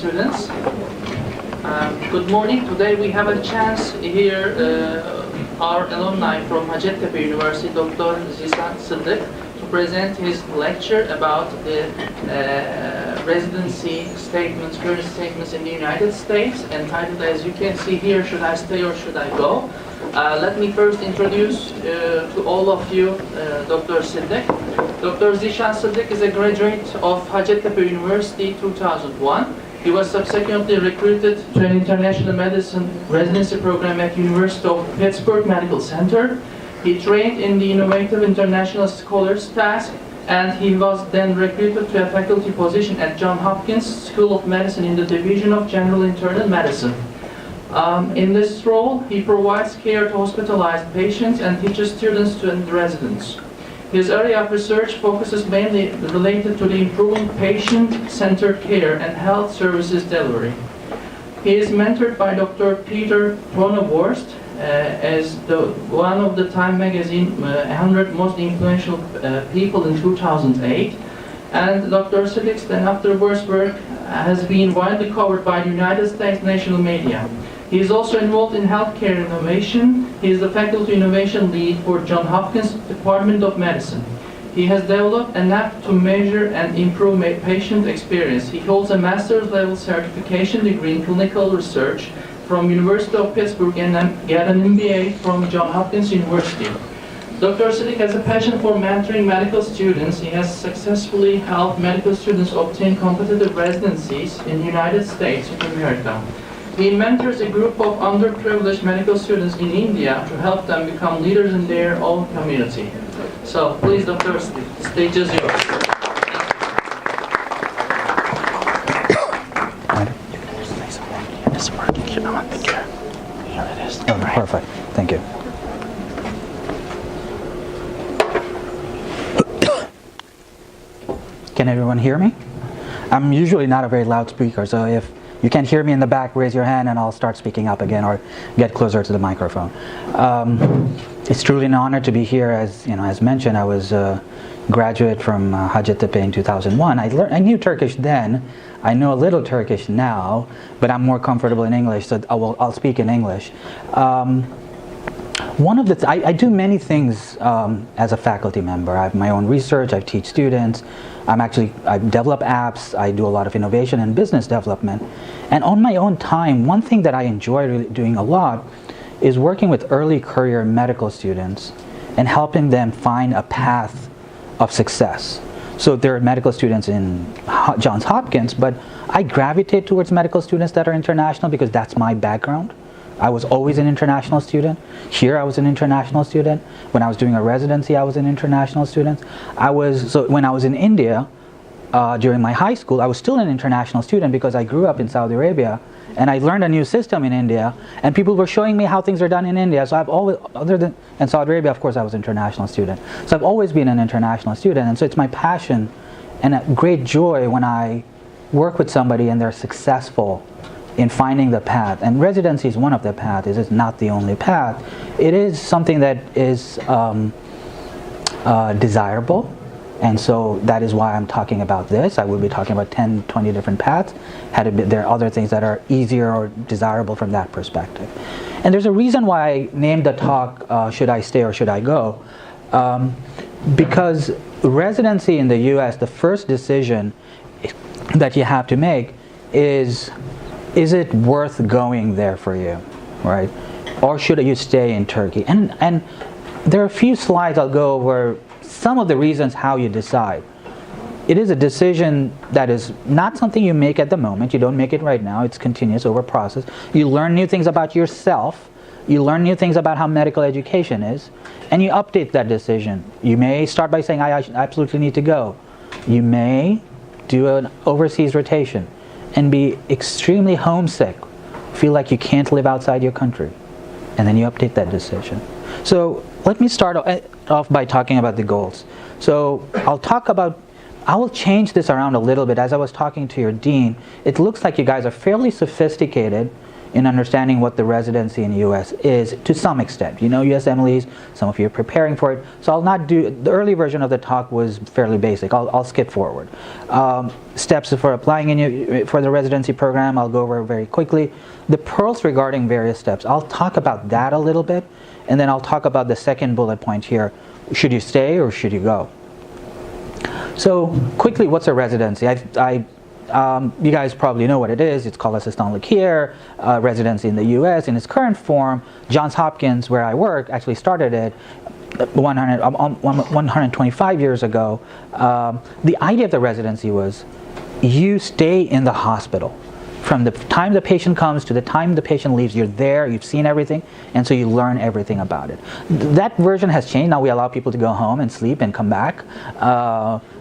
students. Good morning. Today we have a chance here, our alumni from Hacettepe University, Dr. Zishan to present his lecture about the residency statements, current statements in the United States, entitled, as you can see here, Should I Stay or Should I Go? Let me first introduce to all of you Dr. Siddiqui. Dr. Zishan is a graduate of Hacettepe University 2001. He was subsequently recruited to an international medicine residency program at University of Pittsburgh Medical Center. He trained in the Innovative International Scholars Task, and he was then recruited to a faculty position at Johns Hopkins School of Medicine in the Division of General Internal Medicine. In this role, he provides care to hospitalized patients and teaches students and residents. His area of research focuses mainly related to the improving patient-centered care and health services delivery. He is mentored by Dr. Peter Pronovorst as one of the Time magazine 100 most influential people in 2008. And Dr. Siddiqui's then afterwards work has been widely covered by the United States national media. He is also involved in healthcare innovation. He is the faculty innovation lead for Johns Hopkins Department of Medicine. He has developed an app to measure and improve patient experience. He holds a master's level certification degree in clinical research from University of Pittsburgh and got an MBA from Johns Hopkins University. Dr. Siddiqui has a passion for mentoring medical students. He has successfully helped medical students obtain competitive residencies in the United States of America. He mentors a group of underprivileged medical students in India to help them become leaders in their own community. So, please, Dr. Siddiqui, the stage is yours. It's working. You know what? Here it is. Oh, right. Perfect. Thank you. Can everyone hear me? I'm usually not a very loud speaker, so if you can't hear me in the back, raise your hand and I'll start speaking up again or get closer to the microphone. It's truly an honor to be here. As mentioned, I was a graduate from Hacettepe in 2001. I knew Turkish then. I know a little Turkish now, but I'm more comfortable in English, so I'll speak in English. I do many things as a faculty member. I have my own research, I teach students, I develop apps, I do a lot of innovation and business development. And on my own time, one thing that I enjoy really doing a lot is working with early career medical students and helping them find a path of success. So there are medical students in Johns Hopkins, but I gravitate towards medical students that are international because that's my background. I was always an international student. Here I was an international student. When I was doing a residency, I was an international student. When I was in India, during my high school, I was still an international student because I grew up in Saudi Arabia and I learned a new system in India and people were showing me how things are done in India. So I've always, in Saudi Arabia, of course, I was an international student. So I've always been an international student, and so it's my passion and a great joy when I work with somebody and they're successful in finding the path. And residency is one of the paths. It is not the only path. It is something that is desirable, and so that is why I'm talking about this. I will be talking about 10, 20 different paths. There are other things that are easier or desirable from that perspective. And there's a reason why I named the talk, Should I Stay or Should I Go? Because residency in the US, the first decision that you have to make is it worth going there for you, right? Or should you stay in Turkey? And there are a few slides I'll go over some of the reasons how you decide. It is a decision that is not something you make at the moment. You don't make it right now. It's continuous over process. You learn new things about yourself. You learn new things about how medical education is, and you update that decision. You may start by saying, I absolutely need to go. You may do an overseas rotation and be extremely homesick, feel like you can't live outside your country, and then you update that decision. So let me start off by talking about the goals. So I will change this around a little bit. As I was talking to your dean, it looks like you guys are fairly sophisticated in understanding what the residency in the U.S. is to some extent. You know USMLEs, some of you are preparing for it, so I'll not do, the early version of the talk was fairly basic. I'll skip forward. Steps for applying for the residency program, I'll go over very quickly. The pearls regarding various steps, I'll talk about that a little bit, and then I'll talk about the second bullet point here. Should you stay or should you go? So quickly, what's a residency? You guys probably know what it is. It's called assistant le care, residency in the U.S. In its current form. Johns Hopkins, where I work, actually started it 125 years ago. The idea of the residency was you stay in the hospital. From the time the patient comes to the time the patient leaves, you're there, you've seen everything, and so you learn everything about it. That version has changed. Now we allow people to go home and sleep and come back.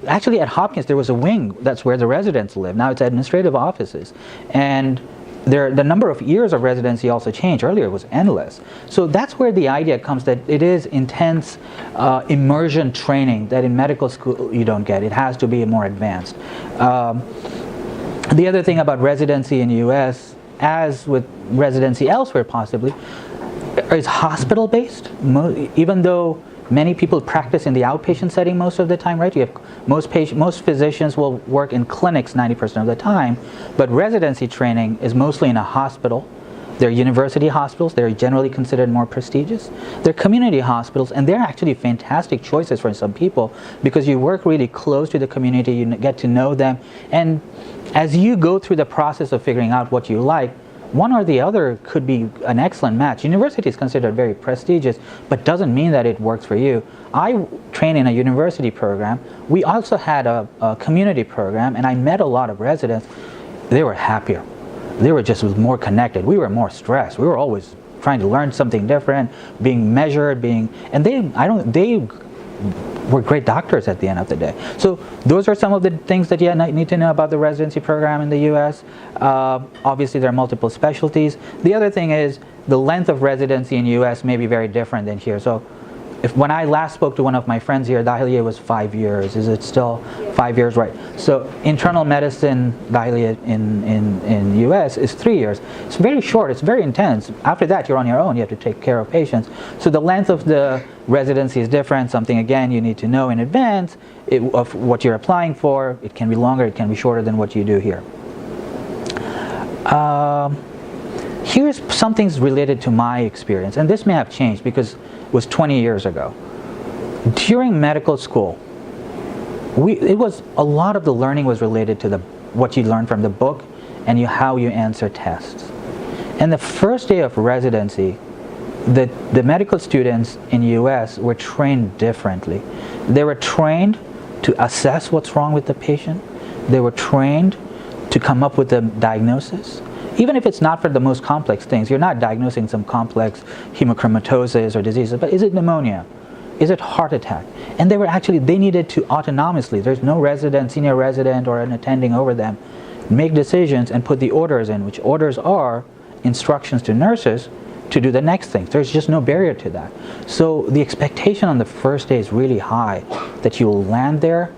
Actually at Hopkins there was a wing, that's where the residents live. Now it's administrative offices. And the number of years of residency also changed. Earlier it was endless. So that's where the idea comes that it is intense immersion training that in medical school you don't get. It has to be more advanced. The other thing about residency in the U.S., as with residency elsewhere possibly, is hospital-based. Even though many people practice in the outpatient setting most of the time, right? You have most physicians will work in clinics 90% of the time, but residency training is mostly in a hospital. They're university hospitals. They're generally considered more prestigious. They're community hospitals, and they're actually fantastic choices for some people because you work really close to the community, you get to know them, and as you go through the process of figuring out what you like, one or the other could be an excellent match. University is considered very prestigious, but doesn't mean that it works for you. I trained in a university program. We also had a community program, and I met a lot of residents. They were happier. They were just more connected. We were more stressed. We were always trying to learn something different, being measured, and they were great doctors at the end of the day. So those are some of the things that you need to know about the residency program in the U.S. Obviously there are multiple specialties. The other thing is the length of residency in the U.S. may be very different than here. So when I last spoke to one of my friends here, Dahlia was 5 years. Is it still 5 years? Right. So internal medicine, Dahlia in the U.S. is 3 years. It's very short. It's very intense. After that, you're on your own. You have to take care of patients. So the length of the residency is different. Something, again, you need to know in advance of what you're applying for. It can be longer. It can be shorter than what you do here. Here's some things related to my experience. And this may have changed because it was 20 years ago. During medical school, a lot of the learning was related to what you learned from the book and how you answer tests. And the first day of residency, the medical students in the U.S. were trained differently. They were trained to assess what's wrong with the patient. They were trained to come up with a diagnosis. Even if it's not for the most complex things, you're not diagnosing some complex hemochromatosis or diseases, but is it pneumonia? Is it heart attack? And they needed to autonomously, there's no senior resident or an attending over them, make decisions and put the orders in, which orders are instructions to nurses to do the next thing. There's just no barrier to that. So the expectation on the first day is really high that you will land there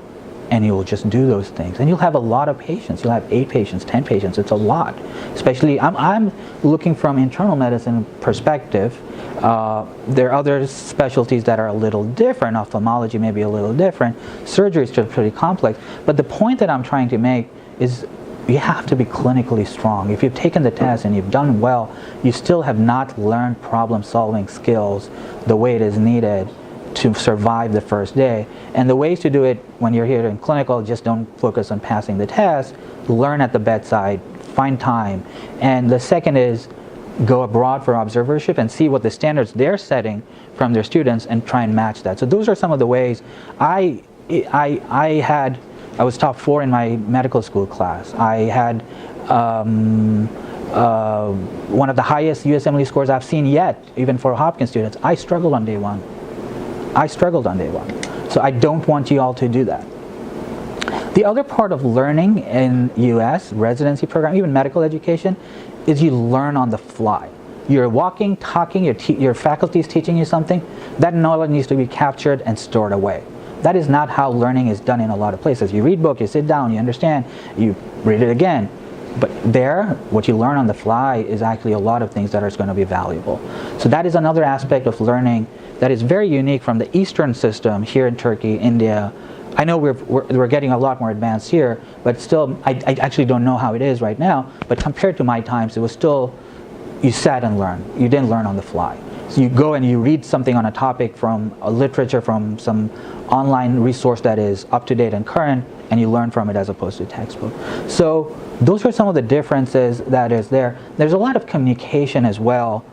and you will just do those things. And you'll have a lot of patients. You'll have 8 patients, 10 patients. It's a lot. Especially, I'm looking from internal medicine perspective. There are other specialties that are a little different. Ophthalmology may be a little different. Surgery is just pretty complex. But the point that I'm trying to make is you have to be clinically strong. If you've taken the test and you've done well, you still have not learned problem-solving skills the way it is needed to survive the first day. And the ways to do it when you're here in clinical, just don't focus on passing the test, learn at the bedside, find time. And the second is go abroad for observership and see what the standards they're setting from their students and try and match that. So those are some of the ways. I was top 4 in my medical school class. I had one of the highest USMLE scores I've seen yet, even for Hopkins students. I struggled on day one. So I don't want you all to do that. The other part of learning in US residency program, even medical education, is you learn on the fly. You're walking, talking, your faculty is teaching you something. That knowledge needs to be captured and stored away. That is not how learning is done in a lot of places. You read book, you sit down, you understand, you read it again. But there, what you learn on the fly is actually a lot of things that are going to be valuable. So that is another aspect of learning that is very unique from the Eastern system here in Turkey, India. I know we're getting a lot more advanced here, but still, I actually don't know how it is right now. But compared to my times, it was still, you sat and learned. You didn't learn on the fly. So you go and you read something on a topic from a literature, from some online resource that is up to date and current, and you learn from it as opposed to textbook. So those are some of the differences that is there. There's a lot of communication as well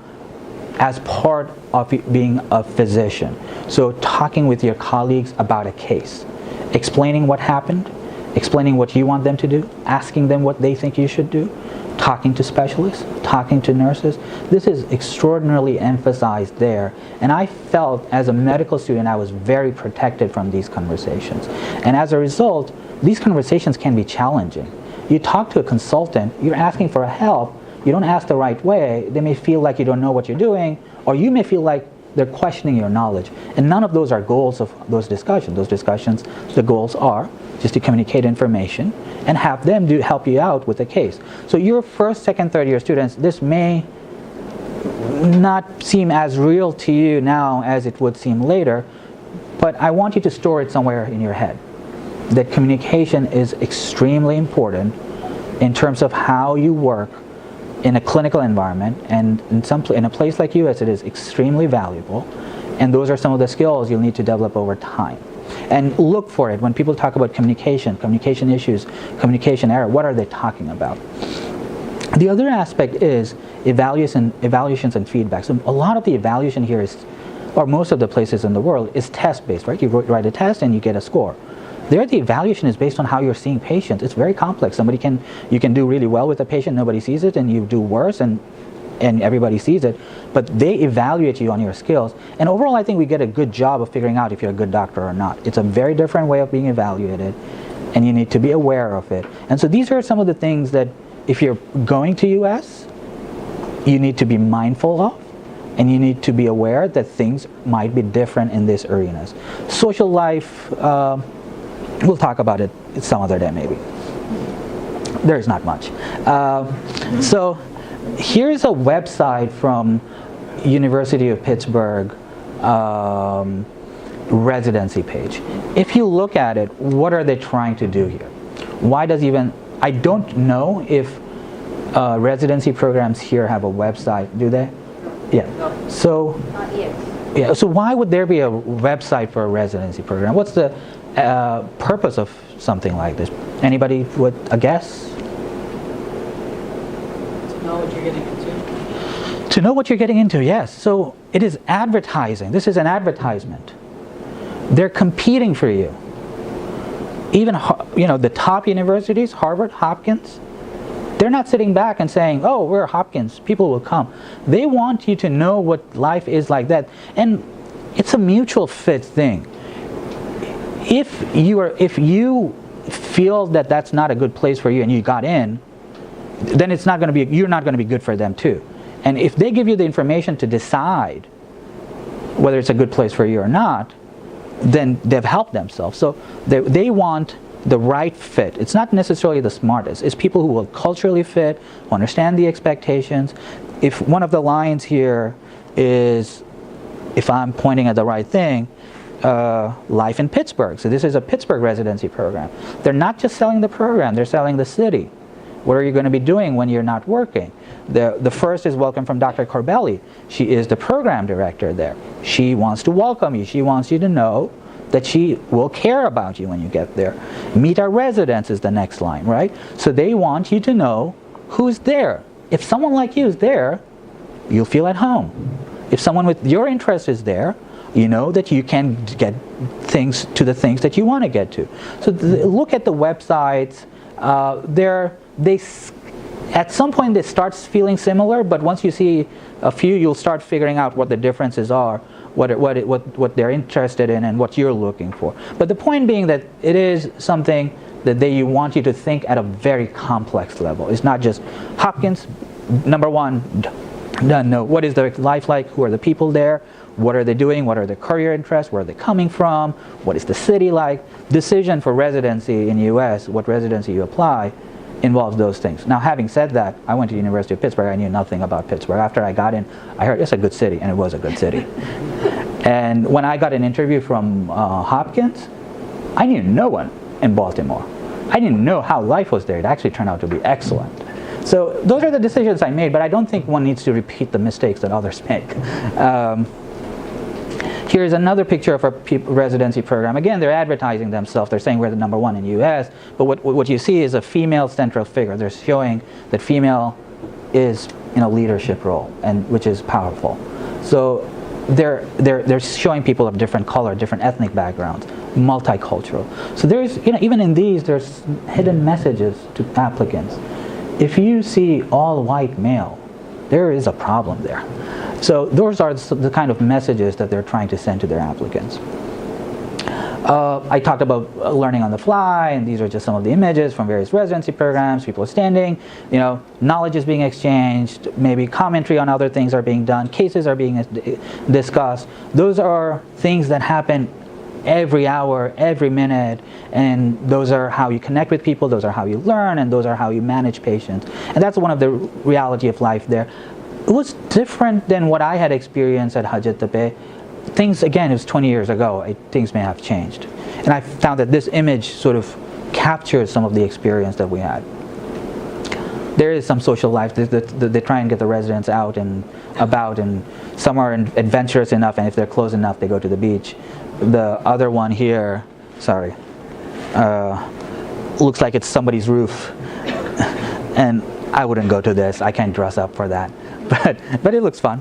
as part of being a physician. So talking with your colleagues about a case, explaining what happened, explaining what you want them to do, asking them what they think you should do, talking to specialists, talking to nurses. This is extraordinarily emphasized there. And I felt as a medical student I was very protected from these conversations. And as a result, these conversations can be challenging. You talk to a consultant, you're asking for help, you don't ask the right way, they may feel like you don't know what you're doing, or you may feel like they're questioning your knowledge. And none of those are goals of those discussions. Those discussions, the goals are just to communicate information and have them help you out with the case. So your first, second, third year students, this may not seem as real to you now as it would seem later, but I want you to store it somewhere in your head. That communication is extremely important in terms of how you work in a clinical environment, and in a place like US it is extremely valuable, and those are some of the skills you'll need to develop over time. And look for it when people talk about communication issues, communication error, what are they talking about? The other aspect is evaluations and feedback. So a lot of the evaluation here is, or most of the places in the world, is test-based, right? You write a test and you get a score. There, the evaluation is based on how you're seeing patients. It's very complex. You can do really well with a patient, nobody sees it, and you do worse, and everybody sees it. But they evaluate you on your skills. And overall, I think we get a good job of figuring out if you're a good doctor or not. It's a very different way of being evaluated, and you need to be aware of it. And so these are some of the things that, if you're going to US, you need to be mindful of, and you need to be aware that things might be different in these arenas. Social life, we'll talk about it some other day maybe. There's not much. So here's a website from University of Pittsburgh residency page. If you look at it, what are they trying to do here? I don't know if residency programs here have a website, do they? Yeah. So, yeah. So why would there be a website for a residency program? What's the purpose of something like this? Anybody with a guess? To know what you're getting into. To know what you're getting into, yes. So it is advertising. This is an advertisement. They're competing for you. Even the top universities, Harvard, Hopkins, they're not sitting back and saying, oh, we're Hopkins, people will come. They want you to know what life is like that. And it's a mutual fit thing. If you feel that that's not a good place for you and you got in, then you're not going to be good for them too. And if they give you the information to decide whether it's a good place for you or not, then they've helped themselves. So they want the right fit. It's not necessarily the smartest. It's people who will culturally fit, understand the expectations. If one of the lines here is, if I'm pointing at the right thing, life in Pittsburgh. So this is a Pittsburgh residency program. They're not just selling the program, they're selling the city. What are you going to be doing when you're not working? The first is welcome from Dr. Corbelli. She is the program director there. She wants to welcome you. She wants you to know that she will care about you when you get there. Meet our residents is the next line, right? So they want you to know who's there. If someone like you is there, you'll feel at home. If someone with your interest is there, you know that you can get things to the things that you want to get to. So look at the websites. At some point they start feeling similar, but once you see a few, you'll start figuring out what the differences are, what they're interested in, and what you're looking for. But the point being that it is something that they want you to think at a very complex level. It's not just Hopkins, number one, no, what is their life like? Who are the people there? What are they doing? What are their career interests? Where are they coming from? What is the city like? Decision for residency in the US, what residency you apply, involves those things. Now, having said that, I went to the University of Pittsburgh. I knew nothing about Pittsburgh. After I got in, I heard it's a good city, and it was a good city. And when I got an interview from Hopkins, I knew no one in Baltimore. I didn't know how life was there. It actually turned out to be excellent. So those are the decisions I made, but I don't think one needs to repeat the mistakes that others make. Here's another picture of our residency program. Again, they're advertising themselves. They're saying we're the #1 in the U.S., but what you see is a female central figure. They're showing that female is in a leadership role, and which is powerful. So they're showing people of different color, different ethnic backgrounds, multicultural. So there's, even in these, there's hidden messages to applicants. If you see all white male, there is a problem there. So those are the kind of messages that they're trying to send to their applicants. I talked about learning on the fly, and these are just some of the images from various residency programs. People are standing, knowledge is being exchanged, maybe commentary on other things are being done, cases are being discussed. Those are things that happen every hour, every minute, and those are how you connect with people, those are how you learn, and those are how you manage patients. And that's one of the reality of life there. It was different than what I had experienced at Hacettepe. Things, again, it was 20 years ago. Things may have changed. And I found that this image sort of captures some of the experience that we had. There is some social life. They try and get the residents out and about, and some are adventurous enough, and if they're close enough, they go to the beach. The other one here, sorry, looks like it's somebody's roof. And I wouldn't go to this. I can't dress up for that. But it looks fun.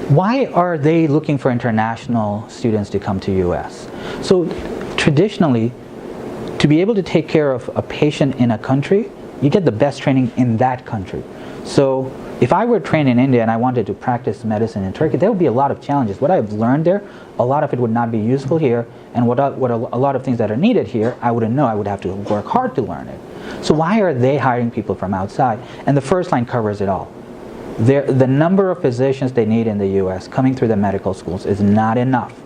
Why are they looking for international students to come to US? So traditionally, to be able to take care of a patient in a country, you get the best training in that country. So if I were trained in India and I wanted to practice medicine in Turkey, there would be a lot of challenges. What I've learned there, a lot of it would not be useful here, and a lot of things that are needed here, I wouldn't know. I would have to work hard to learn it. So why are they hiring people from outside? And the first line covers it all. The number of physicians they need in the US coming through the medical schools is not enough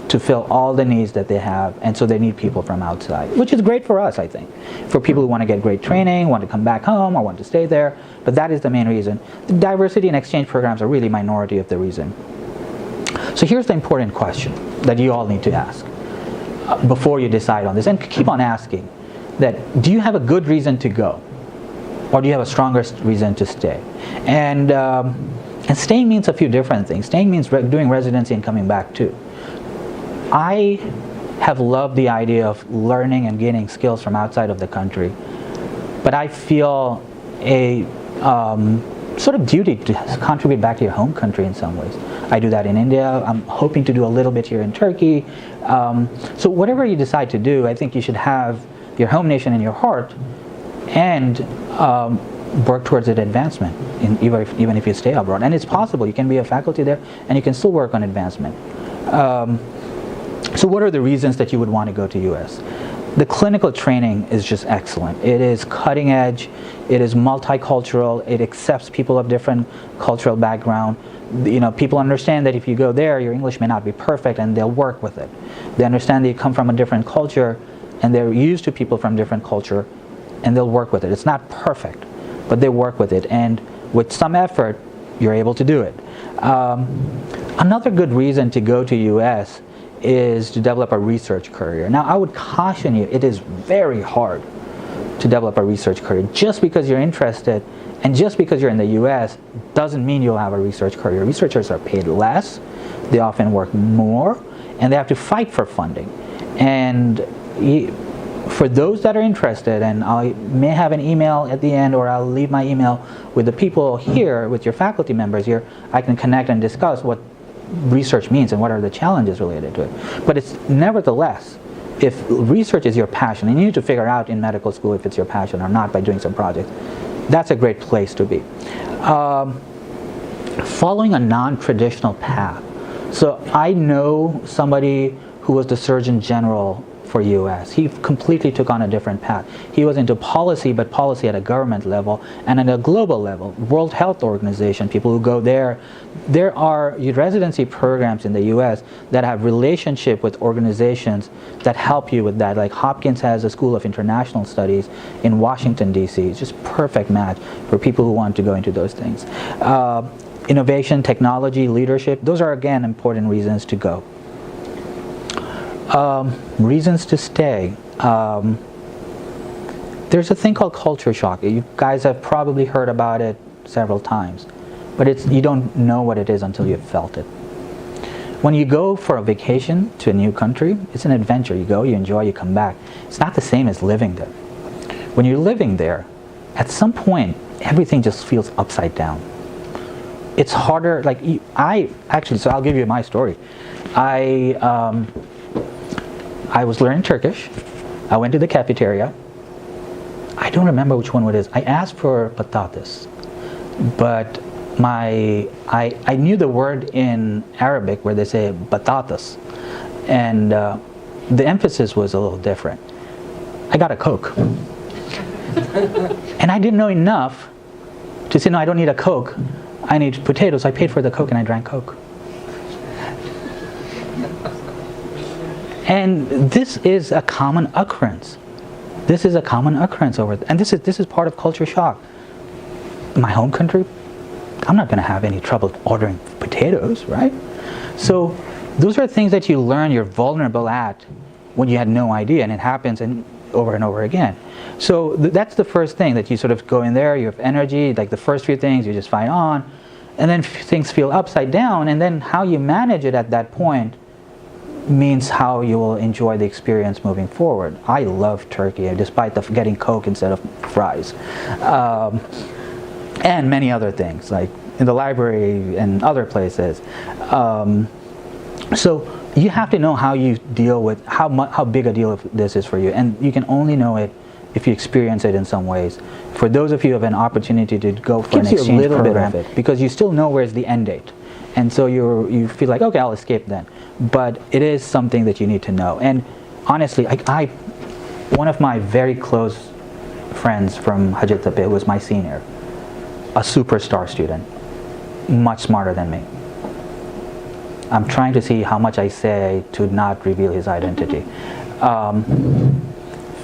to fill all the needs that they have, and so they need people from outside, which is great for us, I think. For people who want to get great training, want to come back home, or want to stay there, but that is the main reason. The diversity and exchange programs are really minority of the reason. So here's the important question that you all need to ask before you decide on this, and keep on asking, that do you have a good reason to go? Or do you have a stronger reason to stay? And staying means a few different things. Staying means doing residency and coming back too. I have loved the idea of learning and gaining skills from outside of the country, but I feel a sort of duty to contribute back to your home country in some ways. I do that in India. I'm hoping to do a little bit here in Turkey. So whatever you decide to do, I think you should have your home nation in your heart, and work towards its advancement, even if you stay abroad. And it's possible. You can be a faculty there, and you can still work on advancement. So what are the reasons that you would want to go to US? The clinical training is just excellent. It is cutting edge. It is multicultural. It accepts people of different cultural background. People understand that if you go there, your English may not be perfect, and they'll work with it. They understand that you come from a different culture, and they're used to people from different culture, and they'll work with it. It's not perfect, but they work with it, and with some effort, you're able to do it. Another good reason to go to US is to develop a research career. Now, I would caution you, it is very hard to develop a research career. Just because you're interested, and just because you're in the US, doesn't mean you'll have a research career. Researchers are paid less, they often work more, and they have to fight for funding. And for those that are interested, and I may have an email at the end, or I'll leave my email with the people here, with your faculty members here, I can connect and discuss what research means and what are the challenges related to it. But it's nevertheless, if research is your passion, and you need to figure out in medical school if it's your passion or not by doing some projects, that's a great place to be. Following a non-traditional path. So I know somebody who was the Surgeon General for US. He completely took on a different path. He was into policy, but policy at a government level and at a global level. World Health Organization, people who go there. There are residency programs in the US that have relationship with organizations that help you with that. Like Hopkins has a School of International Studies in Washington, D.C. It's just perfect match for people who want to go into those things. Innovation, technology, leadership, those are again important reasons to go. Reasons to stay. There's a thing called culture shock. You guys have probably heard about it several times, but you don't know what it is until you've felt it. When you go for a vacation to a new country, it's an adventure. You go, you enjoy, you come back. It's not the same as living there. When you're living there, at some point, everything just feels upside down. It's harder, like, so I'll give you my story. I was learning Turkish. I went to the cafeteria. I don't remember which one it is. I asked for patates, but I knew the word in Arabic where they say batatas, and the emphasis was a little different. I got a Coke. And I didn't know enough to say, no, I don't need a Coke. I need potatoes. I paid for the Coke and I drank Coke. And this is a common occurrence. This is a common occurrence and this is part of culture shock. In my home country, I'm not going to have any trouble ordering potatoes, right? So those are things that you learn you're vulnerable at when you had no idea, and it happens over and over again. So that's the first thing, that you sort of go in there, you have energy, like the first few things you just fight on, and then things feel upside down, and then how you manage it at that point means how you will enjoy the experience moving forward. I love Turkey, despite getting Coke instead of fries. And many other things, like in the library and other places. So you have to know how you deal with how big a deal this is for you, and you can only know it if you experience it in some ways. For those of you who have an opportunity to go for an exchange program, because you still know where's the end date, and so you feel like, okay, I'll escape then. But it is something that you need to know. And honestly, one of my very close friends from Hacettepe was my senior, a superstar student, much smarter than me. I'm trying to see how much I say to not reveal his identity.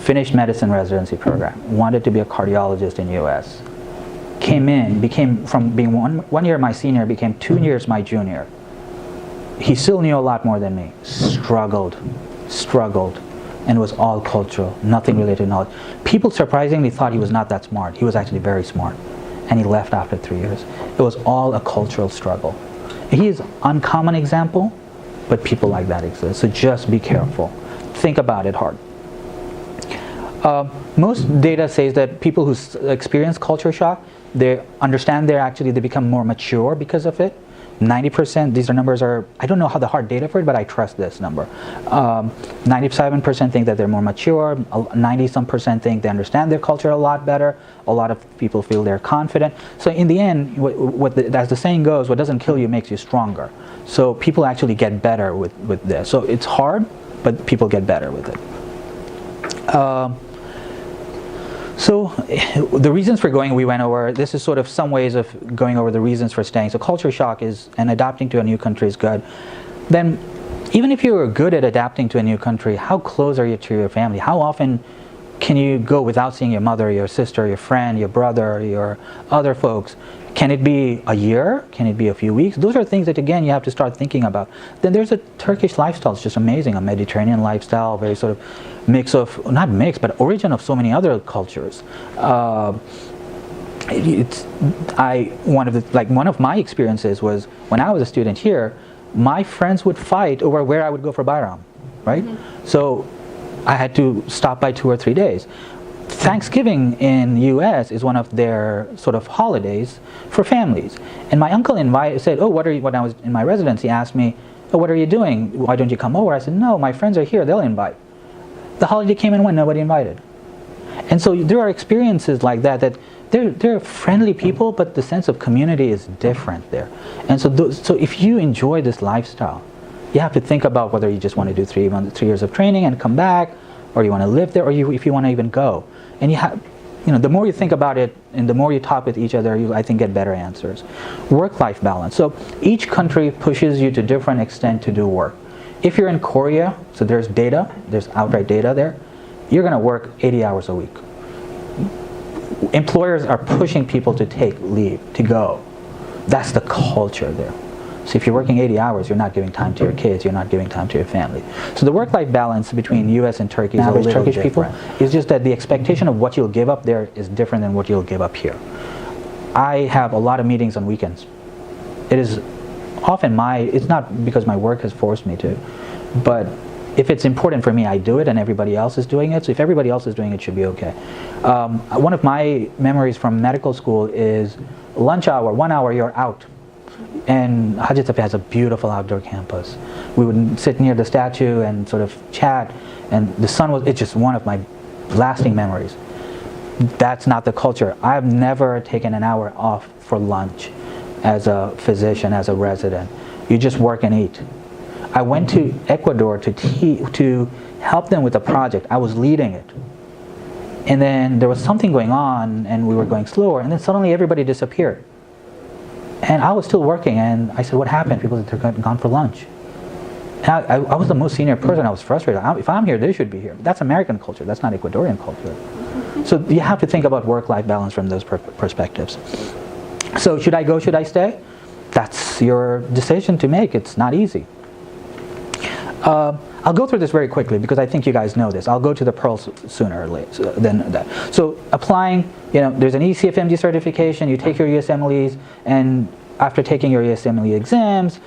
Finished medicine residency program, wanted to be a cardiologist in US. Came in, became, from being one year my senior, became 2 years my junior. He still knew a lot more than me. Struggled, and it was all cultural, nothing related to knowledge. People surprisingly thought he was not that smart. He was actually very smart. And he left after 3 years. It was all a cultural struggle. He is an uncommon example, but people like that exist. So just be careful. Think about it hard. Most data says that people who experience culture shock, they understand they become more mature because of it. 90%, these are numbers I don't know how the hard data for it, but I trust this number. 97% think that they're more mature, 90-some% think they understand their culture a lot better, a lot of people feel they're confident. So in the end, as the saying goes, what doesn't kill you makes you stronger. So people actually get better with this. So it's hard, but people get better with it. So the reasons for going, we went over. This is sort of some ways of going over the reasons for staying. So culture shock and adapting to a new country is good. Then even if you're good at adapting to a new country, how close are you to your family? How often can you go without seeing your mother, your sister, your friend, your brother, your other folks? Can it be a year? Can it be a few weeks? Those are things that, again, you have to start thinking about. Then there's a Turkish lifestyle. It's just amazing. A Mediterranean lifestyle, very sort of mix of, not mix, but origin of so many other cultures. One of my experiences was when I was a student here, my friends would fight over where I would go for Bayram, right? Mm-hmm. So I had to stop by 2 or 3 days. Thanksgiving in the US is one of their sort of holidays for families. And my uncle said, when I was in my residency, asked me, oh, what are you doing? Why don't you come over? I said, no, my friends are here, they'll invite. The holiday came and went, nobody invited. And so there are experiences like that they're friendly people, but the sense of community is different there. And so if you enjoy this lifestyle, you have to think about whether you just want to do 3 years of training and come back, or you want to live there, or if you want to even go. And the more you think about it and the more you talk with each other, you, I think, get better answers. Work-life balance. So each country pushes you to different extent to do work. If you're in Korea, so there's outright data there, you're going to work 80 hours a week. Employers are pushing people to take leave, to go. That's the culture there. So if you're working 80 hours, you're not giving time to your kids, you're not giving time to your family. So the work-life balance between US and Turkey, average Turkish people, is just that the expectation of what you'll give up there is different than what you'll give up here. I have a lot of meetings on weekends. It is often it's not because my work has forced me to, but if it's important for me, I do it, and everybody else is doing it. So if everybody else is doing it, it should be okay. One of my memories from medical school is lunch hour, 1 hour, you're out. And Hacettepe has a beautiful outdoor campus. We would sit near the statue and sort of chat, and the sun it's just one of my lasting memories. That's not the culture. I've never taken an hour off for lunch as a physician, as a resident. You just work and eat. I went to Ecuador to help them with a project. I was leading it. And then there was something going on, and we were going slower, and then suddenly everybody disappeared. And I was still working, and I said, what happened? People said they're gone for lunch. And I was the most senior person. I was frustrated. If I'm here, they should be here. That's American culture. That's not Ecuadorian culture. So you have to think about work-life balance from those perspectives. So should I go, should I stay? That's your decision to make. It's not easy. I'll go through this very quickly because I think you guys know this. I'll go to the pearls sooner or later than that. So applying, there's an ECFMD certification, you take your USMLEs, and after taking your USMLE exams,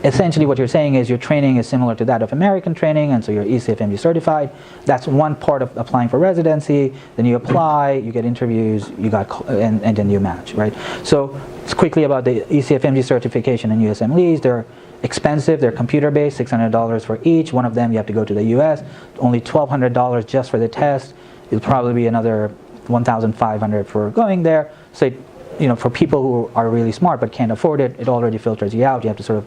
essentially what you're saying is your training is similar to that of American training, and so you're ECFMD certified. That's one part of applying for residency. Then you apply, you get interviews, and then you match, right? So it's quickly about the ECFMD certification and USMLEs. They're expensive, they're computer-based, $600 for each. One of them you have to go to the US, only $1,200 just for the test. It'll probably be another $1,500 for going there. So, for people who are really smart but can't afford it, it already filters you out. You have to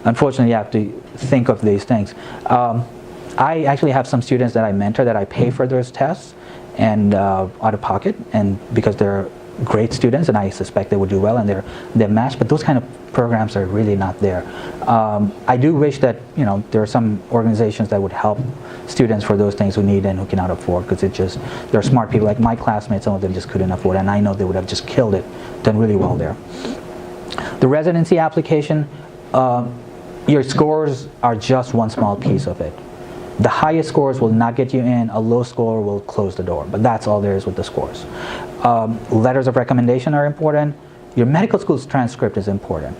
unfortunately, you have to think of these things. I actually have some students that I mentor that I pay for those tests and out of pocket, and because they're great students and I suspect they would do well and they're matched, but those kind of programs are really not there. I do wish that there are some organizations that would help students for those things who need and who cannot afford, because there are smart people like my classmates, some of them just couldn't afford, and I know they would have just killed it, done really well there. The residency application, your scores are just one small piece of it. The highest scores will not get you in, a low score will close the door, but that's all there is with the scores. Letters of recommendation are important. Your medical school's transcript is important.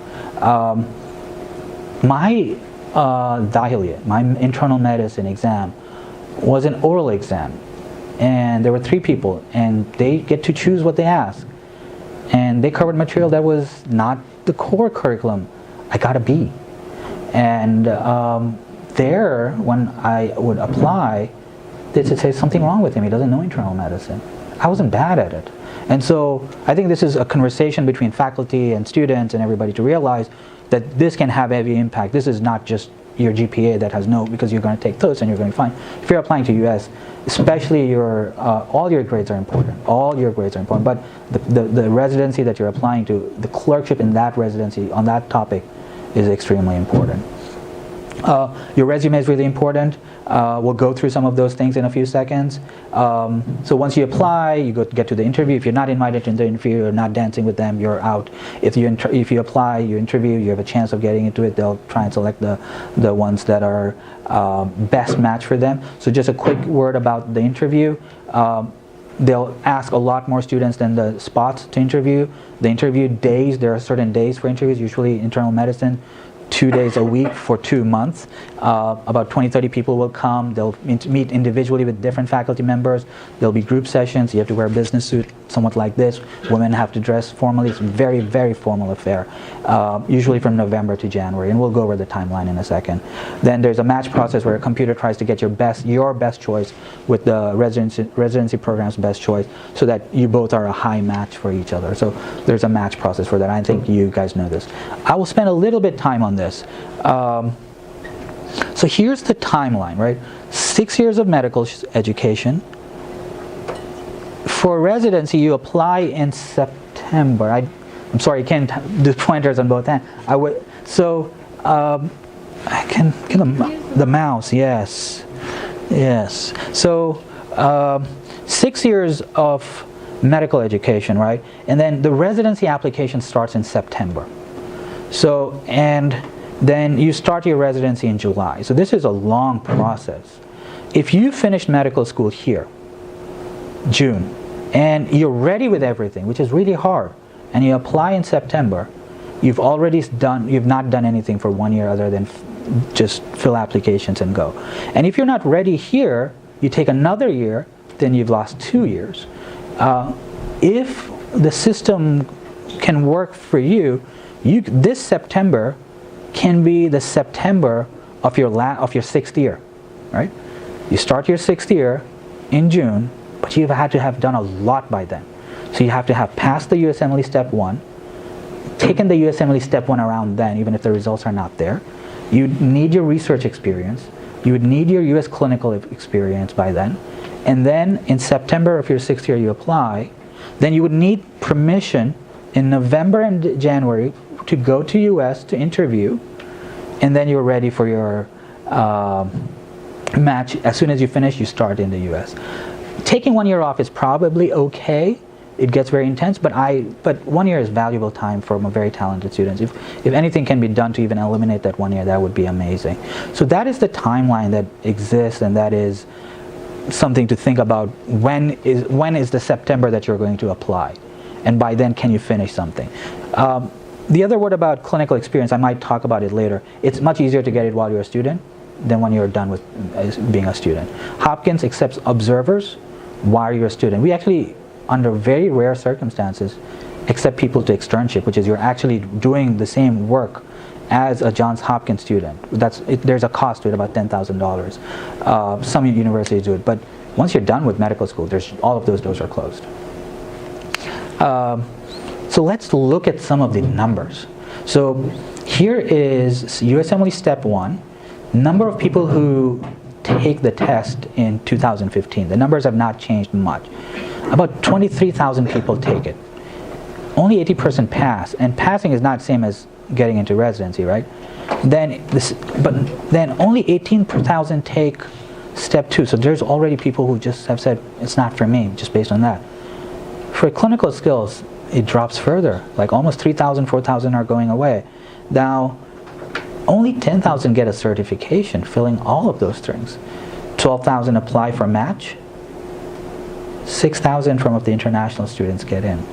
My dahiliye, my internal medicine exam, was an oral exam, and there were 3 people, and they get to choose what they ask, and they covered material that was not the core curriculum. I got a B, and there, when I would apply, they'd say something wrong with him. He doesn't know internal medicine. I wasn't bad at it. And so I think this is a conversation between faculty and students and everybody to realize that this can have heavy impact. This is not just your GPA that has because you're going to take those and you're going to find. If you're applying to US, especially all your grades are important. All your grades are important. But the residency that you're applying to, the clerkship in that residency on that topic is extremely important. Your resume is really important. We'll go through some of those things in a few seconds. So once you apply, you get to the interview. If you're not invited to the interview, you're not dancing with them, you're out. If you apply, you interview, you have a chance of getting into it. They'll try and select the ones that are best match for them. So just a quick word about the interview. They'll ask a lot more students than the spots to interview. The interview days, there are certain days for interviews, usually internal medicine. 2 days a week for 2 months. About 20-30 people will come. They'll meet individually with different faculty members. There'll be group sessions. You have to wear a business suit, somewhat like this. Women have to dress formally. It's a very, very formal affair, usually from November to January, and we'll go over the timeline in a second. Then there's a match process where a computer tries to get your best choice with the residency program's best choice, so that you both are a high match for each other. So there's a match process for that. I think you guys know this. I will spend a little bit time on this. So here's the timeline, right? 6 years of medical education. For residency, you apply in September. I'm sorry, I can't do pointers on both hands. I can get the mouse, yes. Yes. So 6 years of medical education, right? And then the residency application starts in September. So, and then you start your residency in July. So this is a long process. If you finished medical school here, June, and you're ready with everything, which is really hard, and you apply in September, you've not done anything for 1 year other than just fill applications and go. And if you're not ready here, you take another year, then you've lost 2 years. If the system can work for you, this September can be the September of your 6th year, right? You start your 6th year in June, but you've had to have done a lot by then. So you have to have passed the USMLE Step 1, taken the USMLE Step 1 around then, even if the results are not there. You need your research experience. You would need your US clinical experience by then. And then in September of your 6th year you apply. Then you would need permission in November and January to go to US to interview. And then you're ready for your match. As soon as you finish, you start in the US. Taking 1 year off is probably okay. It gets very intense, but 1 year is valuable time for very talented students. If anything can be done to even eliminate that 1 year, that would be amazing. So that is the timeline that exists, and that is something to think about. When is the September that you're going to apply, and by then can you finish something? The other word about clinical experience, I might talk about it later. It's much easier to get it while you're a student than when you're done with being a student. Hopkins accepts observers while you're a student. We actually, under very rare circumstances, accept people to externship, which is you're actually doing the same work as a Johns Hopkins student. There's a cost to it, about $10,000. Some universities do it, but once you're done with medical school, all of those doors are closed. So let's look at some of the numbers. So here is USMLE Step 1, number of people who take the test in 2015. The numbers have not changed much. About 23,000 people take it. Only 80% pass, and passing is not the same as getting into residency, right? Then only 18,000 take Step 2. So there's already people who just have said, it's not for me, just based on that. For clinical skills, it drops further. Like almost 3,000, 4,000 are going away. Now, only 10,000 get a certification, filling all of those things. 12,000 apply for match. 6,000 from the international students get in.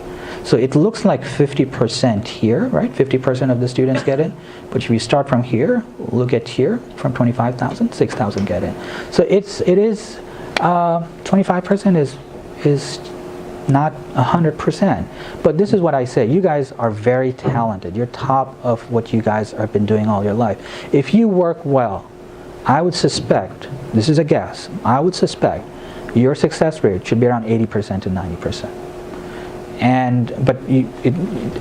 So it looks like 50% here, right? 50% of the students get in. But if you start from here, look at here, from 25,000, 6,000 get in. So it is 25% is not 100%. But this is what I say. You guys are very talented. You're top of what you guys have been doing all your life. If you work well, I would suspect, this is a guess, I would suspect your success rate should be around 80% to 90%. But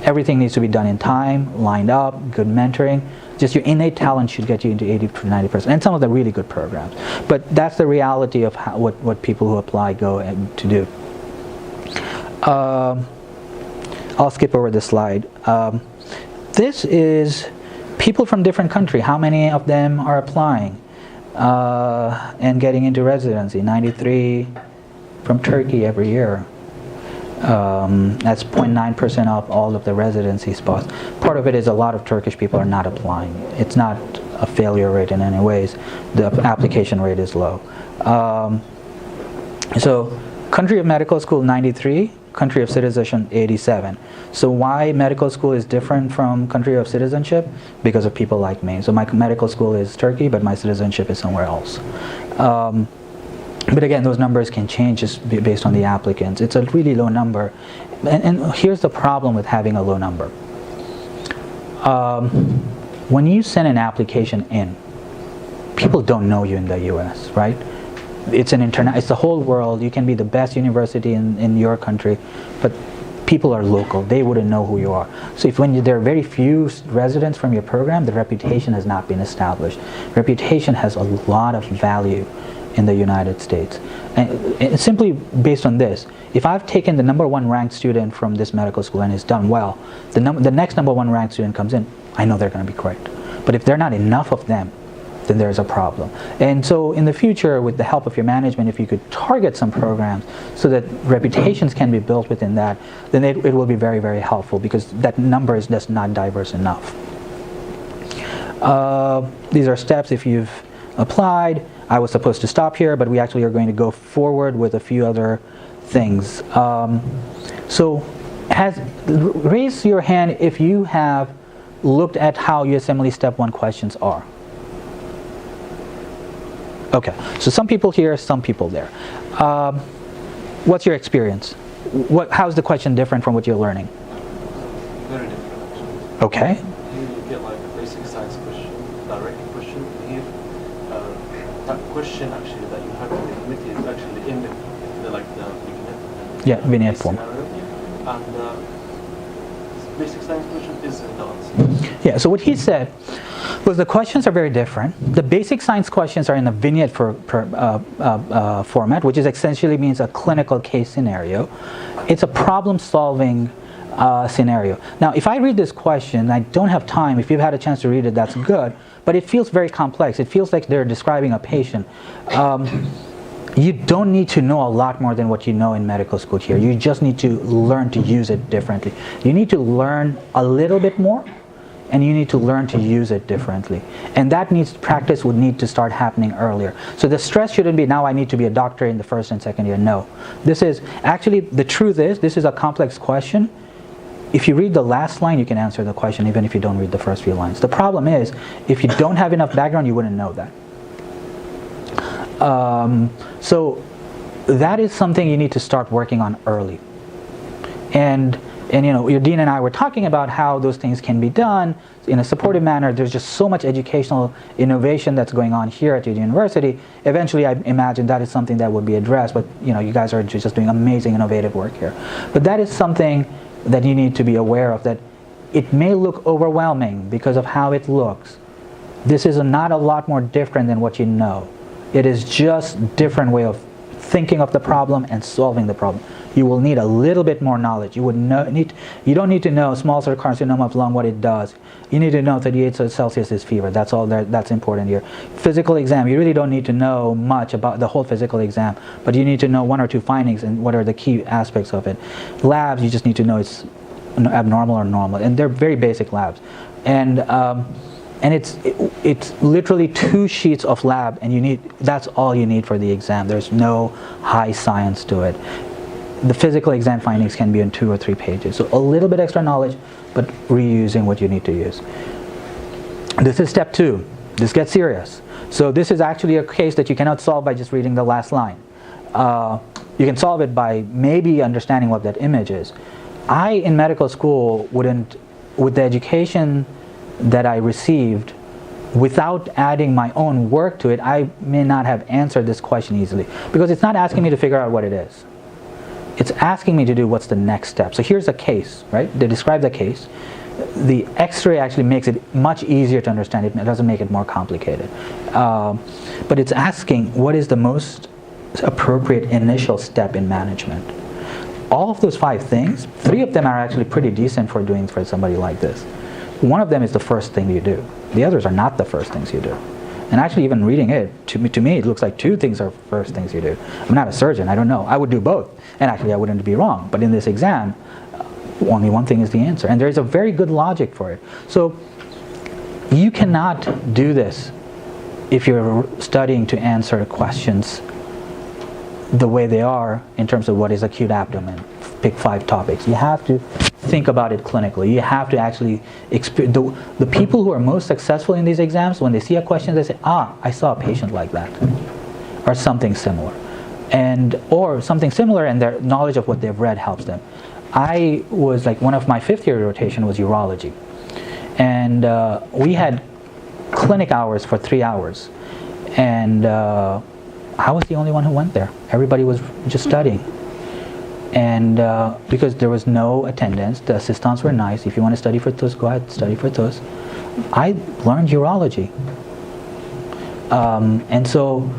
everything needs to be done in time, lined up, good mentoring. Just your innate talent should get you into 80 to 90%, and some of the really good programs. But that's the reality of what people who apply go to do. I'll skip over this slide. This is people from different countries. How many of them are applying and getting into residency? 93 from Turkey every year. That's 0.9% of all of the residency spots. Part of it is a lot of Turkish people are not applying. It's not a failure rate in any ways. The application rate is low. So country of medical school 93, country of citizenship 87. So why medical school is different from country of citizenship? Because of people like me. So my medical school is Turkey, but my citizenship is somewhere else. But again, those numbers can change just based on the applicants. It's a really low number. And here's the problem with having a low number. When you send an application in, people don't know you in the US, right? It's the whole world. You can be the best university in your country, but people are local. They wouldn't know who you are. So if there are very few residents from your program, the reputation has not been established. Reputation has a lot of value in the United States. And simply based on this, if I've taken the #1 ranked student from this medical school and has done well, the next #1 ranked student comes in, I know they're going to be great. But if there are not enough of them, then there's a problem. And so in the future, with the help of your management, if you could target some programs so that reputations can be built within that, then it will be very, very helpful, because that number is just not diverse enough. These are steps if you've applied. I was supposed to stop here, but we actually are going to go forward with a few other things. Raise your hand if you have looked at how USMLE Step 1 questions are. Okay, so some people here, some people there. What's your experience? How's the question different from what you're learning? Very different, actually. Okay. Here you get like a basic science question, direct question. Here, that question actually that you have in the committee is actually in the vignette form. Scenario. And this basic science question is in the answer. Yeah, so what he said was the questions are very different. The basic science questions are in a vignette format, which essentially means a clinical case scenario. It's a problem-solving scenario. Now, if I read this question, I don't have time. If you've had a chance to read it, that's good. But it feels very complex. It feels like they're describing a patient. You don't need to know a lot more than what you know in medical school here. You just need to learn to use it differently. You need to learn a little bit more, and you need to learn to use it differently. And that practice would need to start happening earlier. So the stress shouldn't be, now I need to be a doctor in the first and second year. No. This is, actually, the truth is, this is a complex question. If you read the last line, you can answer the question, even if you don't read the first few lines. The problem is, if you don't have enough background, you wouldn't know that. So that is something you need to start working on early. And you know, your dean and I were talking about how those things can be done in a supportive manner. There's just so much educational innovation that's going on here at the university. Eventually, I imagine that is something that would be addressed, but you know, you guys are just doing amazing, innovative work here. But that is something that you need to be aware of, that it may look overwhelming because of how it looks. This is not a lot more different than what you know. It is just a different way of thinking of the problem and solving the problem. You will need a little bit more knowledge. You don't need to know small cell carcinoma of lung, what it does. You need to know 38 Celsius is fever. That's all that's important here. Physical exam, you really don't need to know much about the whole physical exam, but you need to know 1 or 2 findings and what are the key aspects of it. Labs, you just need to know it's abnormal or normal, and they're very basic labs. And it's literally 2 sheets of lab, and that's all you need for the exam. There's no high science to it. The physical exam findings can be in 2 or 3 pages. So a little bit extra knowledge, but reusing what you need to use. This is step 2. This gets serious. So this is actually a case that you cannot solve by just reading the last line. You can solve it by maybe understanding what that image is. I, in medical school, wouldn't, with the education that I received, without adding my own work to it, I may not have answered this question easily, because it's not asking me to figure out what it is. It's asking me to do what's the next step. So here's a case, right? They describe the case. The X-ray actually makes it much easier to understand. It doesn't make it more complicated. But it's asking what is the most appropriate initial step in management. All of those 5 things, 3 of them are actually pretty decent for doing for somebody like this. One of them is the first thing you do. The others are not the first things you do. And actually, even reading it, to me, it looks like 2 things are first things you do. I'm not a surgeon, I don't know. I would do both. And actually, I wouldn't be wrong. But in this exam, only one thing is the answer. And there's a very good logic for it. So you cannot do this if you're studying to answer questions the way they are in terms of what is acute abdomen. Pick 5 topics. You have to think about it clinically. You have to actually experience. The people who are most successful in these exams, when they see a question, they say, I saw a patient like that, or something similar. Or something similar, and their knowledge of what they've read helps them. I was like, one of my 5th year rotation was urology. And we had clinic hours for 3 hours. And I was the only one who went there. Everybody was just studying. And because there was no attendance, the assistants were nice. If you want to study for TUS, go ahead, study for TUS. I learned urology. And so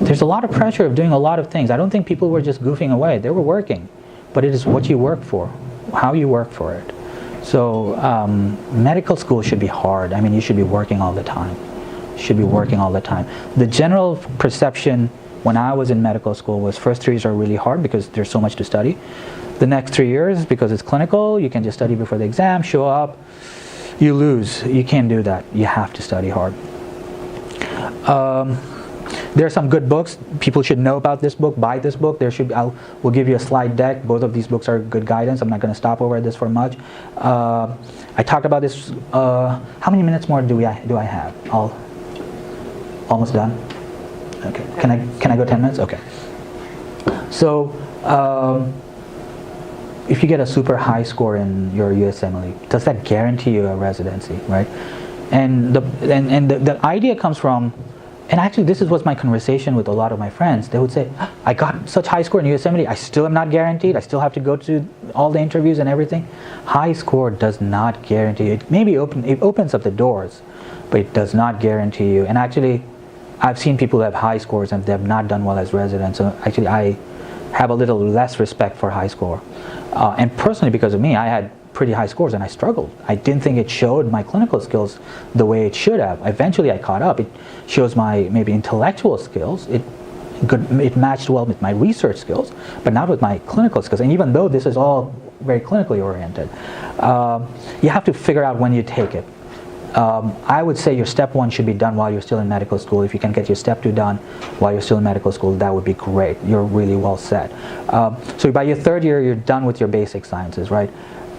there's a lot of pressure of doing a lot of things. I don't think people were just goofing away. They were working. But it is what you work for, how you work for it. So medical school should be hard. I mean, you should be working all the time. You should be working all the time. The general perception when I was in medical school was first 3 years are really hard because there's so much to study. The next 3 years, because it's clinical, you can just study before the exam, show up, you lose. You can't do that. You have to study hard. There are some good books. People should know about this book. Buy this book. We'll give you a slide deck. Both of these books are good guidance. I'm not going to stop over this for much. I talked about this. How many minutes more do I have? Almost done. Okay. Can I go 10 minutes? Okay. So if you get a super high score in your USMLE, does that guarantee you a residency, right? And the idea comes from. And actually, this was my conversation with a lot of my friends. They would say, I got such high score in USMLE, I still am not guaranteed. I still have to go to all the interviews and everything. High score does not guarantee you. It maybe it opens up the doors, but it does not guarantee you. And actually, I've seen people who have high scores and they have not done well as residents. So actually, I have a little less respect for high score. And personally, because of me, I had pretty high scores and I struggled. I didn't think it showed my clinical skills the way it should have. Eventually I caught up. It shows my maybe intellectual skills. It matched well with my research skills, but not with my clinical skills. And even though this is all very clinically oriented, you have to figure out when you take it. I would say your step 1 should be done while you're still in medical school. If you can get your step 2 done while you're still in medical school, that would be great. You're really well set. So by your 3rd year, you're done with your basic sciences, right?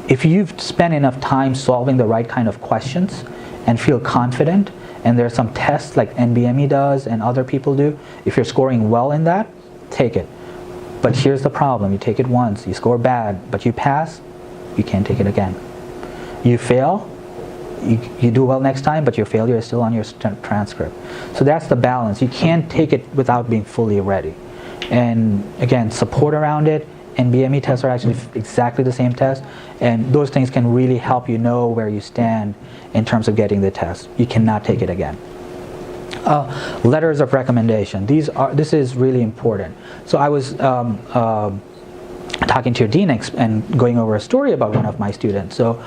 If you've spent enough time solving the right kind of questions and feel confident, and there are some tests like NBME does and other people do, if you're scoring well in that, take it. But here's the problem. You take it once, you score bad, but you pass, you can't take it again. You fail, you do well next time, but your failure is still on your transcript. So that's the balance. You can't take it without being fully ready. And again, support around it. NBME tests are actually exactly the same test, and those things can really help you know where you stand in terms of getting the test. You cannot take it again. Letters of recommendation. This is really important. So I was talking to your dean and going over a story about one of my students. So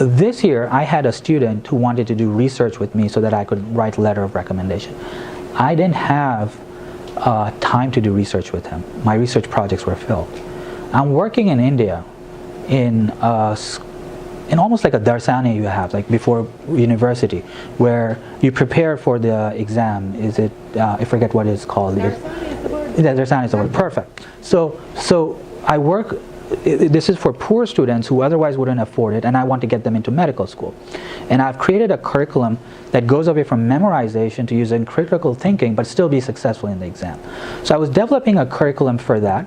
this year I had a student who wanted to do research with me so that I could write letter of recommendation. I didn't have time to do research with him. My research projects were filled. I'm working in India in almost like a darsani you have, like before university, where you prepare for the exam. Is it, I forget what it's called. Darsani is the word. Yeah, darsani is the word, perfect. So I work, this is for poor students who otherwise wouldn't afford it, and I want to get them into medical school. And I've created a curriculum that goes away from memorization to using critical thinking, but still be successful in the exam. So I was developing a curriculum for that.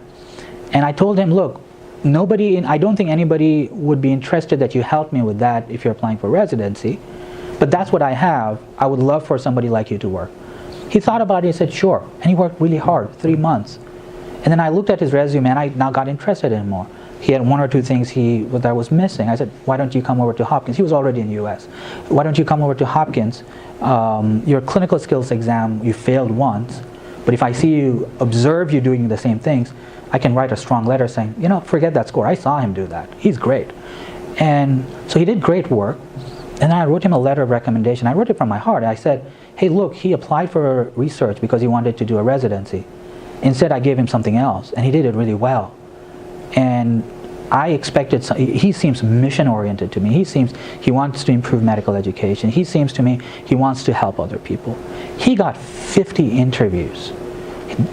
And I told him, look, I don't think anybody would be interested that you help me with that if you're applying for residency, but that's what I have. I would love for somebody like you to work. He thought about it and said, sure. And he worked really hard, 3 months. And then I looked at his resume and I now got interested in him more. He had 1 or 2 things that was missing. I said, why don't you come over to Hopkins? He was already in the US. Why don't you come over to Hopkins? Your clinical skills exam, you failed once, but if I see you, observe you doing the same things, I can write a strong letter saying, forget that score. I saw him do that. He's great. And so he did great work. And I wrote him a letter of recommendation. I wrote it from my heart. I said, hey, look, he applied for research because he wanted to do a residency. Instead, I gave him something else, and he did it really well. And I expected, he seems mission-oriented to me. He wants to improve medical education. He seems to me, he wants to help other people. He got 50 interviews.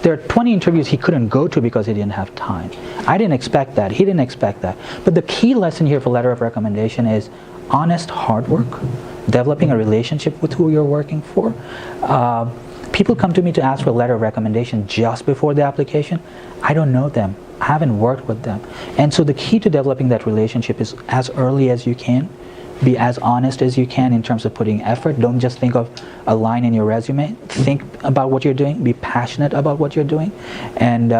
There are 20 interviews he couldn't go to because he didn't have time. I didn't expect that. He didn't expect that. But the key lesson here for letter of recommendation is honest hard work, developing a relationship with who you're working for. People come to me to ask for a letter of recommendation just before the application. I don't know them. I haven't worked with them. And so the key to developing that relationship is as early as you can. Be as honest as you can in terms of putting effort. Don't just think of a line in your resume. Think about what you're doing. Be passionate about what you're doing. And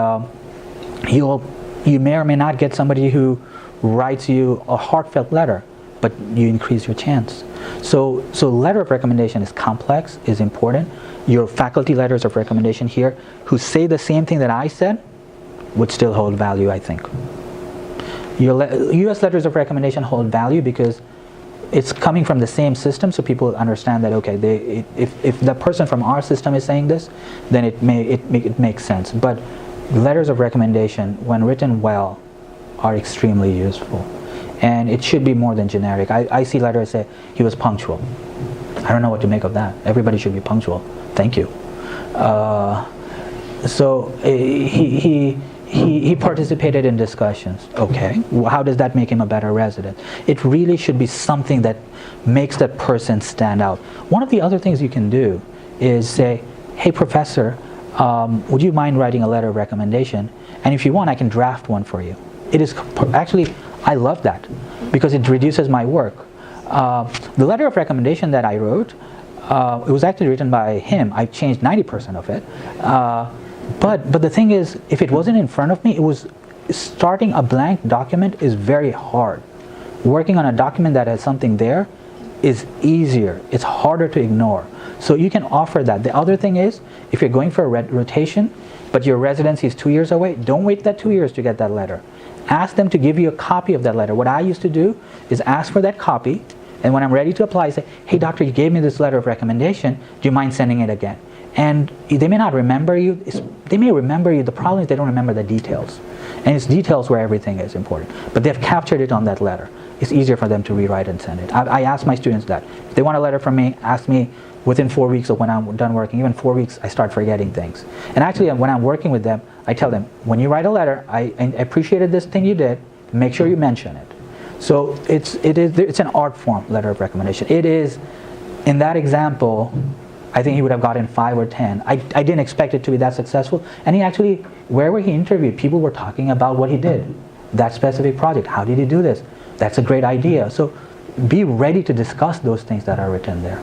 you'll You may or may not get somebody who writes you a heartfelt letter, but you increase your chance. So letter of recommendation is complex, is important. Your faculty letters of recommendation here, who say the same thing that I said, would still hold value, I think. Your U.S. letters of recommendation hold value because it's coming from the same system, so people understand that, okay, if the person from our system is saying this, then it makes sense. But letters of recommendation, when written well, are extremely useful. And it should be more than generic. I see letters say, he was punctual. I don't know what to make of that. Everybody should be punctual. Thank you. So he participated in discussions. Okay, how does that make him a better resident? It really should be something that makes that person stand out. One of the other things you can do is say, hey professor, would you mind writing a letter of recommendation? And if you want, I can draft one for you. It is actually, I love that because it reduces my work. The letter of recommendation that I wrote, it was actually written by him. I changed 90% of it. But the thing is, if it wasn't in front of me, it was starting a blank document is very hard. Working on a document that has something there is easier. It's harder to ignore. So you can offer that. The other thing is, if you're going for a rotation, but your residency is 2 years away, don't wait that 2 years to get that letter. Ask them to give you a copy of that letter. What I used to do is ask for that copy, and when I'm ready to apply, I say, hey doctor, you gave me this letter of recommendation, do you mind sending it again? And they may not remember you, they may remember you, the problem is they don't remember the details. And it's details where everything is important. But they've captured it on that letter. It's easier for them to rewrite and send it. I ask my students that. If they want a letter from me, ask me within 4 weeks of when I'm done working. Even 4 weeks, I start forgetting things. And actually, when I'm working with them, I tell them, when you write a letter, I appreciated this thing you did, make sure you mention it. So it's an art form, letter of recommendation. It is, in that example, I think he would have gotten 5 or 10. I didn't expect it to be that successful. And he actually, wherever he interviewed, people were talking about what he did. That specific project, how did he do this? That's a great idea. So be ready to discuss those things that are written there.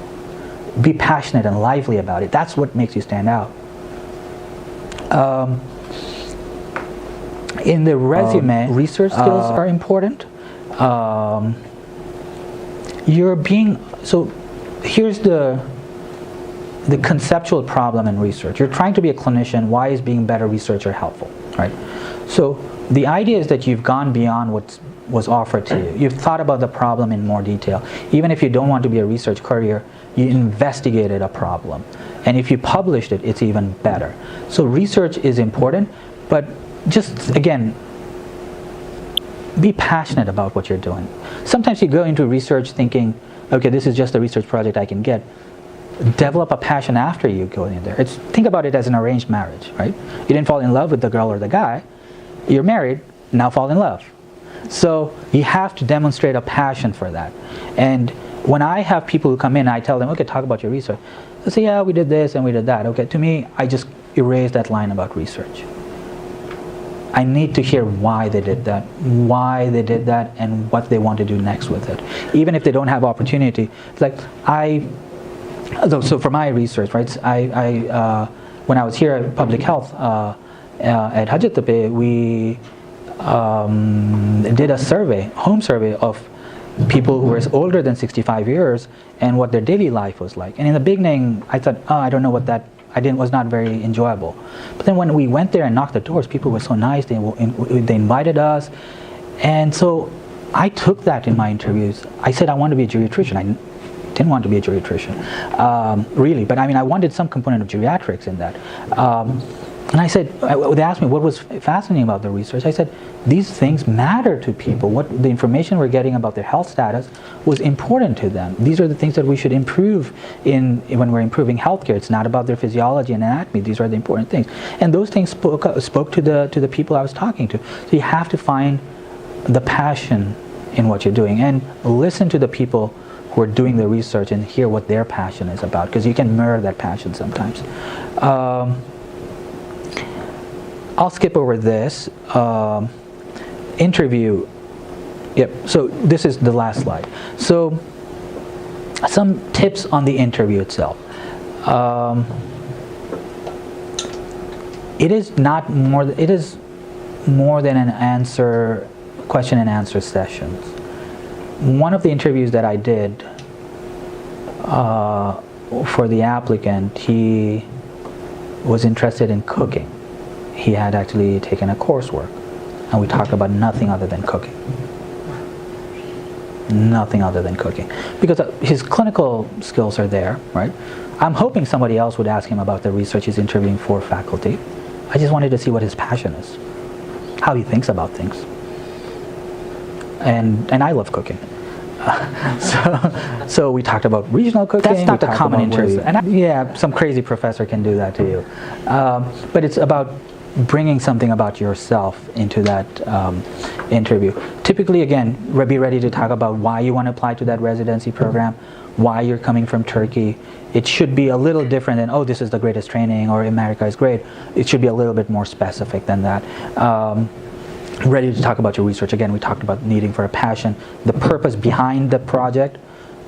Be passionate and lively about it. That's what makes you stand out. In the resume, research skills are important. Here's the conceptual problem in research. You're trying to be a clinician. Why is being a better researcher helpful, right? So the idea is that you've gone beyond what was offered to you. You've thought about the problem in more detail. Even if you don't want to be a research career, you investigated a problem. And if you published it, it's even better. So research is important, but just, again, be passionate about what you're doing. Sometimes you go into research thinking, okay, this is just a research project I can get. Develop a passion after you go in there. Think about it as an arranged marriage, right? You didn't fall in love with the girl or the guy. You're married, now fall in love. So you have to demonstrate a passion for that. And when I have people who come in, I tell them, okay, talk about your research. They say, yeah, we did this and we did that. Okay, to me, I just erase that line about research. I need to hear why they did that, and what they want to do next with it. Even if they don't have opportunity. It's like, so for my research, right, when I was here at Public Health at Acıbadem, we did a survey, home survey of people who were older than 65 years and what their daily life was like. And in the beginning, I thought, oh, I don't know what that, was not very enjoyable. But then when we went there and knocked the doors, people were so nice, they invited us. And so I took that in my interviews. I said I want to be a geriatrician. I didn't want to be a geriatrician, really. But I mean, I wanted some component of geriatrics in that. And I said, they asked me what was fascinating about the research. I said, these things matter to people. What the information we're getting about their health status was important to them. These are the things that we should improve when we're improving healthcare. It's not about their physiology and anatomy. These are the important things. And those things spoke to the people I was talking to. So you have to find the passion in what you're doing and listen to the people who are doing the research and hear what their passion is about, because you can mirror that passion sometimes. I'll skip over this. Interview. Yep, so this is the last slide. So some tips on the interview itself. It is more than an answer, question and answer sessions. One of the interviews that I did for the applicant, he was interested in cooking. He had actually taken a coursework, and we talked about nothing other than cooking. Nothing other than cooking. Because his clinical skills are there, right? I'm hoping somebody else would ask him about the research he's interviewing for faculty. I just wanted to see what his passion is, how he thinks about things. And I love cooking. So we talked about regional cooking. That's not the common interview. And some crazy professor can do that to you. But it's about bringing something about yourself into that interview. Typically, again, be ready to talk about why you want to apply to that residency program, why you're coming from Turkey. It should be a little different than, oh, this is the greatest training, or America is great. It should be a little bit more specific than that. Ready to talk about your research. Again, we talked about needing for a passion, the purpose behind the project,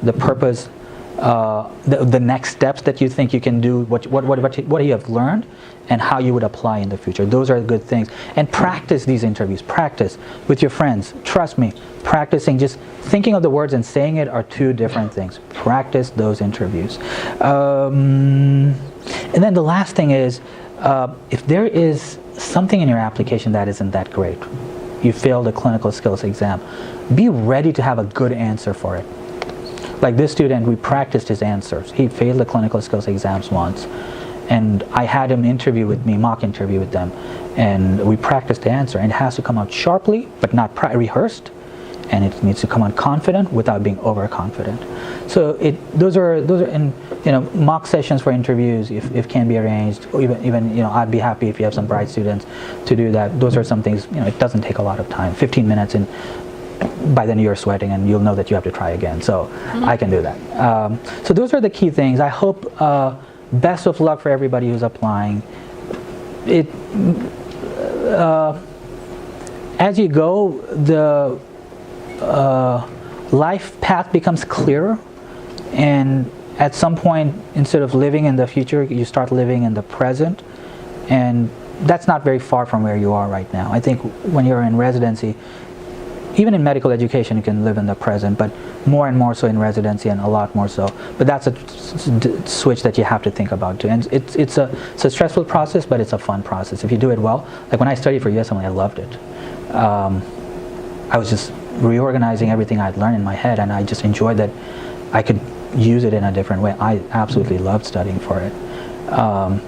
the purpose, the next steps that you think you can do, what you have learned, and how you would apply in the future. Those are good things. And practice these interviews. Practice with your friends. Trust me, practicing, just thinking of the words and saying it are two different things. Practice those interviews. And then the last thing is, if there is something in your application that isn't that great, you failed a clinical skills exam, be ready to have a good answer for it. Like this student, we practiced his answers. He failed the clinical skills exams once, and I had him interview with me, mock interview with them, and we practiced the answer. And it has to come out sharply, but not rehearsed, and it needs to come out confident without being overconfident. So those are in mock sessions for interviews, if can be arranged, or even I'd be happy if you have some bright students to do that. Those are some things, it doesn't take a lot of time. 15 minutes, and by then you're sweating and you'll know that you have to try again. So I can do that. So those are the key things. I hope best of luck for everybody who's applying. As you go, the life path becomes clearer, and at some point, instead of living in the future, you start living in the present, and that's not very far from where you are right now. I think when you're in residency, even in medical education, you can live in the present, but more and more so in residency, and a lot more so. But that's a switch that you have to think about too. And it's a stressful process, but it's a fun process if you do it well. Like when I studied for USMLE, I loved it. I was just reorganizing everything I'd learned in my head, and I just enjoyed that I could use it in a different way. I absolutely loved studying for it.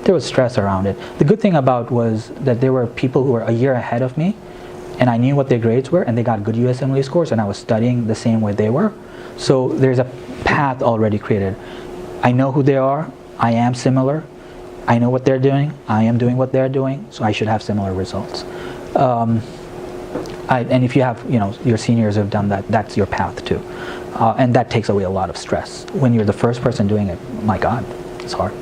There was stress around it. The good thing about was that there were people who were a year ahead of me, and I knew what their grades were, and they got good USMLE scores, and I was studying the same way they were. So there's a path already created. I know who they are. I am similar. I know what they're doing. I am doing what they're doing, so I should have similar results. And if you have, your seniors have done that, that's your path too. And that takes away a lot of stress. When you're the first person doing it, my God, it's hard.